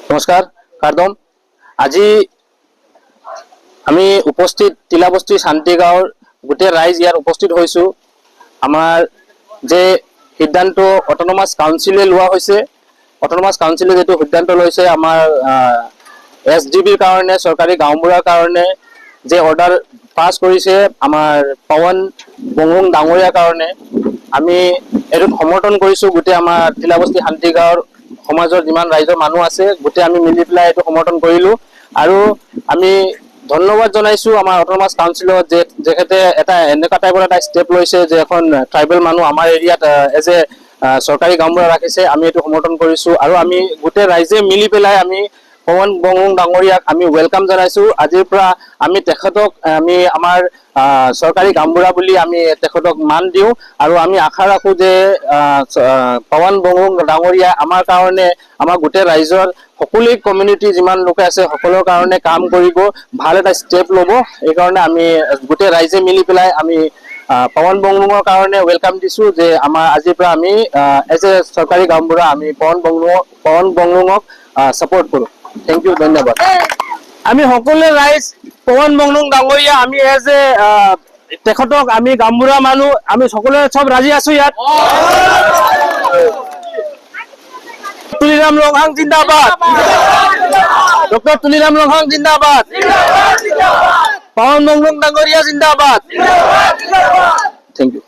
নমস্কাৰ কাৰ্দম আজি আমি উপস্থিত তিলাবস্তি শান্তি গাঁৱৰ গোটেই ৰাইজ ইয়াত উপস্থিত হৈছো আমাৰ যে সিদ্ধান্ত অটোনমাস কাউন্সিলে লোৱা হৈছে অটোনমাস কাউন্সিলে যেটো সিদ্ধান্ত লৈছে আমাৰ এসডিবিৰ কাৰণে চৰকাৰী গাঁওবুঢ়াৰ কাৰণে যে অৰ্ডাৰ পাস কৰিছে আমাৰ পৱন বংগুং ডাঙৰীয়াৰ কাৰণে আমি এটো সমৰ্থন কৰিছো গোটেই আমাৰ তিলাবস্তি শান্তি গাঁৱৰ সমাজৰ যিমান ৰাইজৰ মানুহ আছে গোটেই আমি মিলি পেলাই এটো সমৰ্থন কৰিলো আৰু আমি ধন্যবাদ জনাইছো আমাৰ অটোনমাস কাউন্সিলৰ যে যেখেতে এটা এনেকা টাইপৰ এটা স্টেপ লৈছে যে এখন ট্ৰাইবেল মানুহ আমাৰ এৰিয়াত এজ এ চৰকাৰী গাঁওবুঢ়া ৰাখিছে আমি এটো সমৰ্থন কৰিছো আৰু আমি গোটেই ৰাইজে মিলি পেলাই আমি পৱন বংগুং ডাঙৰীয়াক আমি ওয়েলকাম জনাইছো আজিৰ পৰা আমি তেখেতক আমি আমাৰ চৰকাৰী গাঁওবুঢ়া বুলি আমি তেখেতক মান দিও আৰু আমি আশা ৰাখো যে পৱন বংগুং ডাঙৰীয়া আমাৰ কাৰণে আমাৰ গোটেই ৰাইজৰ সকলো কমিউনিটি যিমান লোক আছে সকলৰ কাৰণে কাম কৰিব ভাল এটা স্টেপ ল'ব এই কাৰণে আমি গোটেই ৰাইজে মিলি পেলাই আমি পৱন বংগুঙৰ কাৰণে ওয়েলকাম দিছো যে আমাৰ আজিৰ পৰা আমি এজ এ চৰকাৰী গাঁওবুঢ়া আমি পৱন বংগুঙক সাপোৰ্ট কৰো থ্যাংক ইউ ধন্যবাদ আমি সকলো ৰাইজ পৱন বংগুং ডাঙৰীয়া আমি এজ এ তেখেতক আমি গাঁওবুঢ়া মানুহ আমি সকলো সব ৰাজি আছো ইয়াত তুলিৰাম লংহাং জিন্দাবাদ ডক্টৰ তুলিৰাম লংহাং জিন্দাবাদ পৱন বংগুং ডাঙৰীয়া জিন্দাবাদ থ্যাংক ইউ